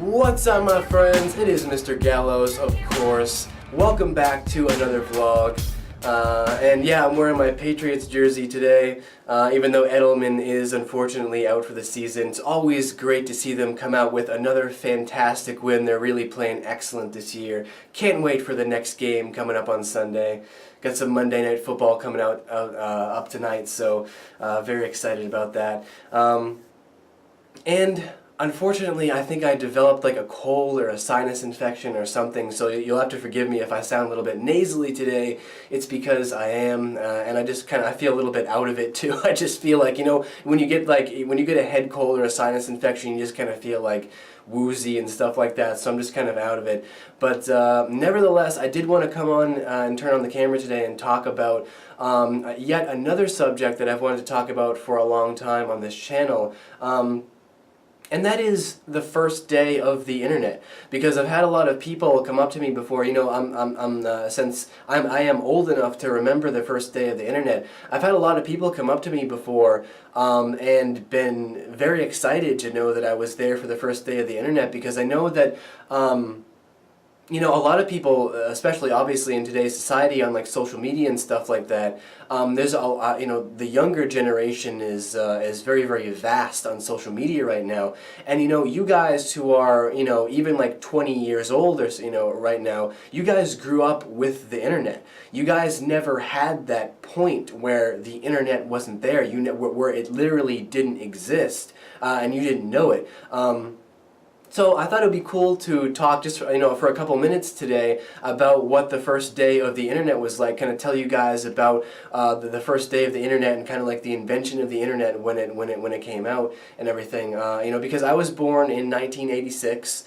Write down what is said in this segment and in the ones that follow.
What's up, my friends? It is Mr. Gallows, of course. Welcome back to another vlog. And yeah, I'm wearing my Patriots jersey today, even though Edelman is unfortunately out for the season. It's always great to see them come out with another fantastic win. They're really playing excellent this year. Can't wait for the next game coming up on Sunday. Got some Monday Night Football coming up tonight, so very excited about that. And unfortunately, I think I developed like a cold or a sinus infection or something, so you'll have to forgive me if I sound a little bit nasally today. It's because I am, and I feel a little bit out of it too. I just feel like, when you get a head cold or a sinus infection, you just kind of feel like woozy and stuff like that, so I'm just kind of out of it. But nevertheless, I did want to come on and turn on the camera today and talk about yet another subject that I've wanted to talk about for a long time on this channel. And that is the first day of the internet, because I've had a lot of people come up to me before. Since I am old enough to remember the first day of the internet, I've had a lot of people come up to me before and been very excited to know that I was there for the first day of the internet, because I know that a lot of people, especially obviously in today's society on like social media and stuff like that, there's the younger generation is very, very vast on social media right now. And you guys who are even like 20 years old or right now, you guys grew up with the internet. You guys never had that point where the internet wasn't there. Where it literally didn't exist, and you didn't know it. So I thought it would be cool to talk just for a couple minutes today about what the first day of the internet was like. Kind of tell you guys about the first day of the internet and kind of like the invention of the internet when it came out and everything. Because I was born in 1986,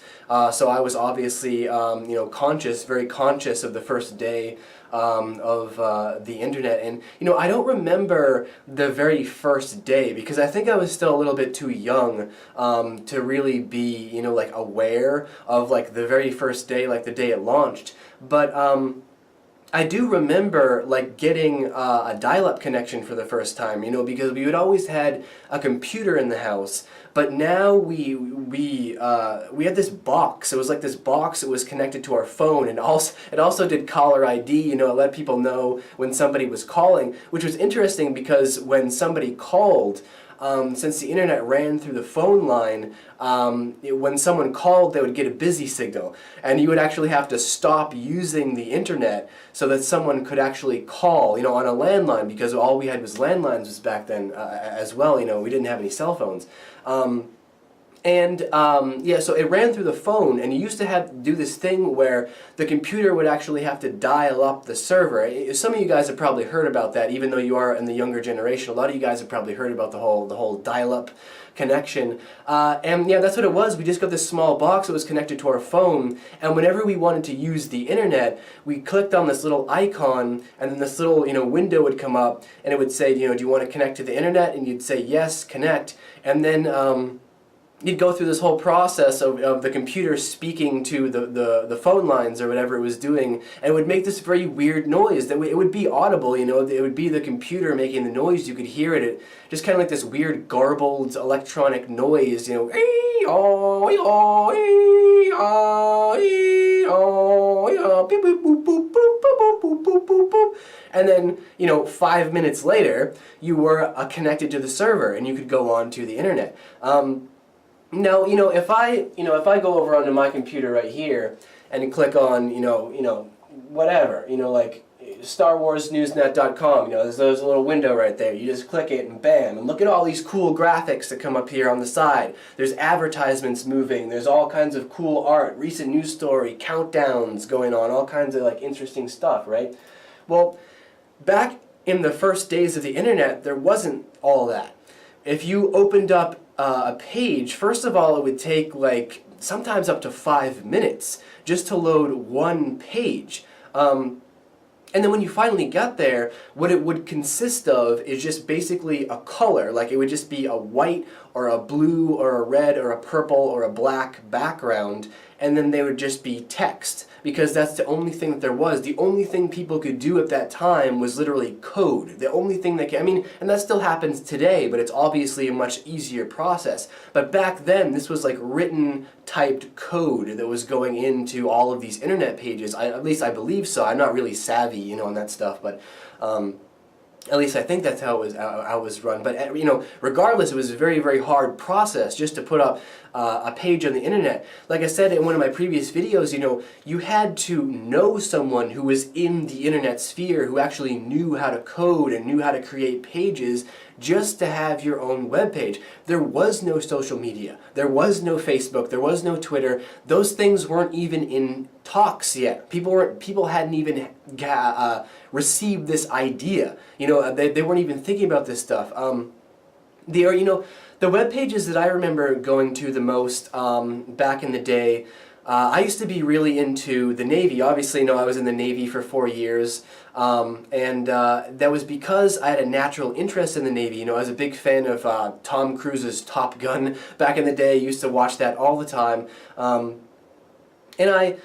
so I was obviously very conscious of the first day of the internet. And I don't remember the very first day, because I think I was still a little bit too young to really be like aware of like the very first day, like the day it launched. But I do remember like getting a dial-up connection for the first time, because we had always had a computer in the house, but now we had this box. It was like this box that was connected to our phone, and it also did caller ID. It let people know when somebody was calling, which was interesting because when somebody called, since the internet ran through the phone line, when someone called, they would get a busy signal, and you would actually have to stop using the internet so that someone could actually call, on a landline, because all we had was landlines back then as well. We didn't have any cell phones. So it ran through the phone, and you used to do this thing where the computer would actually have to dial up the server. Some of you guys have probably heard about that, even though you are in the younger generation. A lot of you guys have probably heard about the whole dial-up connection. That's what it was. We just got this small box that was connected to our phone, and whenever we wanted to use the internet, we clicked on this little icon, and then this little window would come up, and it would say, do you want to connect to the internet? And you'd say yes, connect, and then you'd go through this whole process of the computer speaking to the phone lines or whatever it was doing, and it would make this very weird noise. That it would be audible, it would be the computer making the noise. You could hear it, just kind of like this weird garbled electronic noise, and then 5 minutes later you were connected to the server and you could go on to the internet. Now, if I go over onto my computer right here and click on, whatever, like StarWarsNewsNet.com, there's a little window right there. You just click it and bam, and look at all these cool graphics that come up here on the side. There's advertisements moving, there's all kinds of cool art, recent news story, countdowns going on, all kinds of like interesting stuff, right? Well, back in the first days of the internet, there wasn't all that. If you opened up a page, first of all, it would take like sometimes up to 5 minutes just to load one page. And then when you finally got there, what it would consist of is just basically a color. Like it would just be a white or a blue or a red or a purple or a black background, and then they would just be text, because that's the only thing that there was. The only thing people could do at that time was literally code. The only thing that I mean, and that still happens today, but it's obviously a much easier process. But back then, this was like written, typed code that was going into all of these internet pages. At least I believe so. I'm not really savvy, you know, on that stuff, but at least I think that's how it was run. But you know, regardless, it was a very, very hard process just to put up a page on the internet. Like I said in one of my previous videos, you know, you had to know someone who was in the internet sphere, who actually knew how to code and knew how to create pages, just to have your own web page. There was no social media. There was no Facebook. There was no Twitter. Those things weren't even in talks yet. People hadn't even received this idea. You know, they weren't even thinking about this stuff. You know, the web pages that I remember going to the most back in the day, I used to be really into the Navy. Obviously, you know, I was in the Navy for 4 years, and that was because I had a natural interest in the Navy. You know, I was a big fan of Tom Cruise's Top Gun back in the day. I used to watch that all the time, and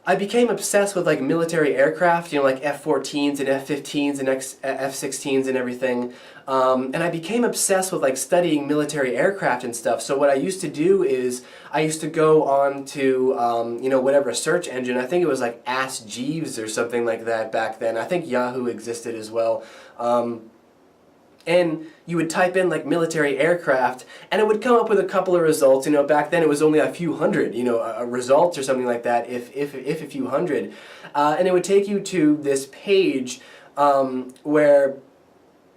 I became obsessed with like military aircraft, you know, like F-14s and F-15s and F-16s and everything. And I became obsessed with like studying military aircraft and stuff. So what I used to do is I used to go on to, you know, whatever search engine. I think it was like Ask Jeeves or something like that back then. I think Yahoo existed as well. And you would type in like military aircraft, and it would come up with a couple of results. You know, back then it was only a few hundred, you know, results or something like that, if a few hundred. And it would take you to this page where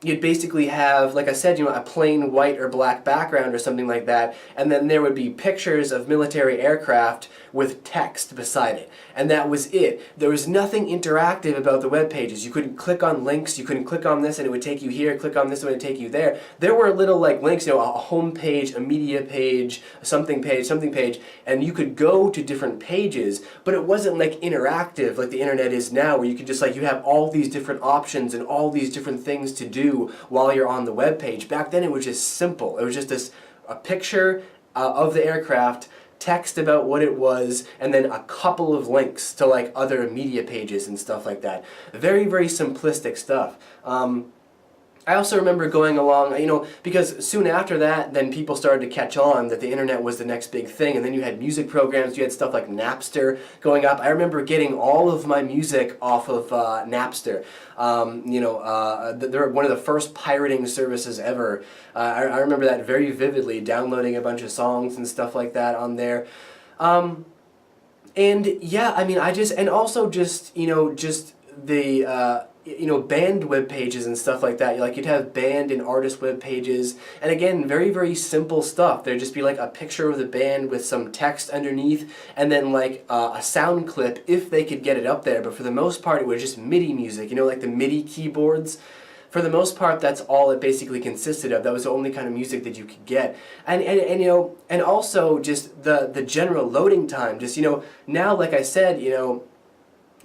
you'd basically have, like I said, you know, a plain white or black background or something like that, and then there would be pictures of military aircraft with text beside it. And that was it. There was nothing interactive about the web pages. You couldn't click on links, you couldn't click on this and it would take you here, click on this and it would take you there. There were little like links, you know, a home page, a media page, something page, and you could go to different pages, but it wasn't like interactive like the internet is now, where you could just like, you have all these different options and all these different things to do while you're on the web page. Back then it was just simple. It was just a picture of the aircraft, text about what it was, and then a couple of links to like other media pages and stuff like that. Very, very simplistic stuff. I also remember going along, you know, because soon after that, then people started to catch on that the internet was the next big thing, and then you had music programs, you had stuff like Napster going up. I remember getting all of my music off of Napster. You know, they're one of the first pirating services ever. I remember that very vividly, downloading a bunch of songs and stuff like that on there. And yeah, I mean, and also just, you know, just the, you know, band web pages and stuff like that. Like, you'd have band and artist web pages, and again, very, very simple stuff. There'd just be like a picture of the band with some text underneath, and then like a sound clip if they could get it up there. But for the most part, it was just MIDI music, you know, like the MIDI keyboards. For the most part, that's all it basically consisted of. That was the only kind of music that you could get. And you know, and also just the general loading time. Just, you know, now, like I said, you know,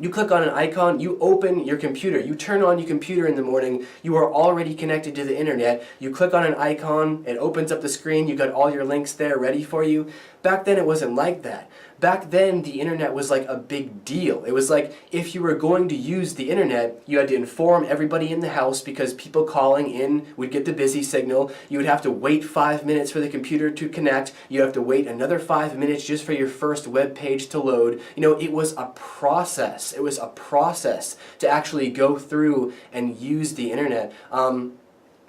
you click on an icon, you open your computer, you turn on your computer in the morning, you are already connected to the internet, you click on an icon, it opens up the screen, you got all your links there ready for you. Back then it wasn't like that. Back then the internet was like a big deal. It was like, if you were going to use the internet, you had to inform everybody in the house, because people calling in would get the busy signal. You would have to wait 5 minutes for the computer to connect. You have to wait another 5 minutes just for your first web page to load. You know, it was a process. It was a process to actually go through and use the internet.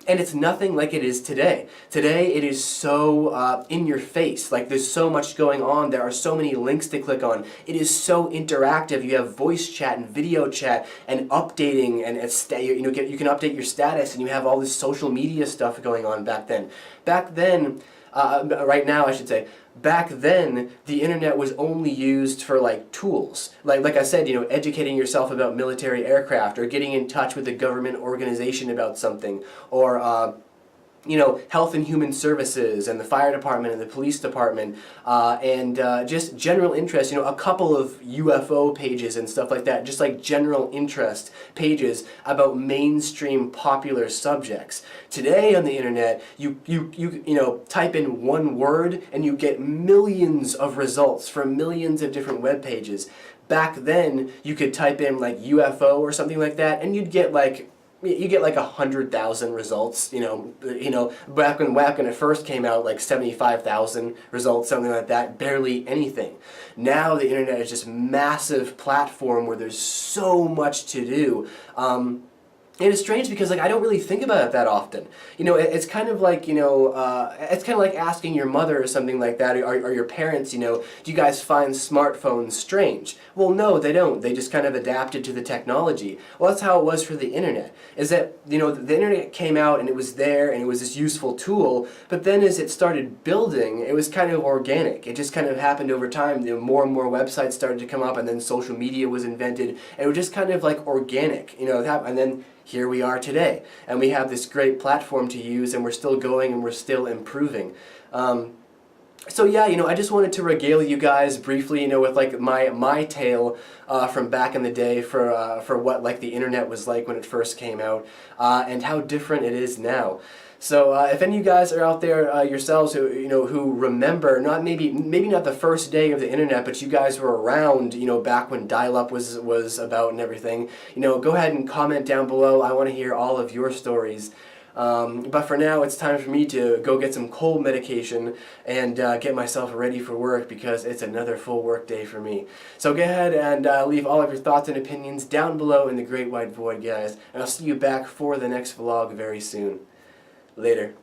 And it's nothing like it is today. Today it is so in your face. Like, there's so much going on. There are so many links to click on. It is so interactive. You have voice chat and video chat and updating, and you know, you can update your status, and you have all this social media stuff going on back then. Back then, right now I should say, back then the internet was only used for like tools. Like I said, you know, educating yourself about military aircraft, or getting in touch with a government organization about something, or Health and Human Services and the fire department and the police department, and just general interest, a couple of UFO pages and stuff like that, just like general interest pages about mainstream popular subjects. Today on the internet, you type in one word and you get millions of results from millions of different web pages. Back then, you could type in like UFO or something like that, and you'd get like 100,000 results, back when it first came out, like 75,000 results, something like that, barely anything. Now the internet is just massive platform where there's so much to do. And it's strange because I don't really think about it that often. It's kind of like it's kind of like asking your mother or something like that, or your parents. Do you guys find smartphones strange? Well, no, they don't. They just kind of adapted to the technology. Well, that's how it was for the internet. Is that the internet came out and it was there and it was this useful tool, but then as it started building, it was kind of organic. It just kind of happened over time. More and more websites started to come up, and then social media was invented, and it was just kind of like organic. And then here we are today, and we have this great platform to use, and we're still going and we're still improving. So yeah, I just wanted to regale you guys briefly, with like my tale from back in the day for what like the internet was like when it first came out, and how different it is now. So if any of you guys are out there yourselves who remember maybe not the first day of the internet, but you guys were around back when dial-up was about and everything, go ahead and comment down below. I want to hear all of your stories. But for now, it's time for me to go get some cold medication and get myself ready for work, because it's another full work day for me. So go ahead and leave all of your thoughts and opinions down below in the great white void, guys, and I'll see you back for the next vlog very soon. Later.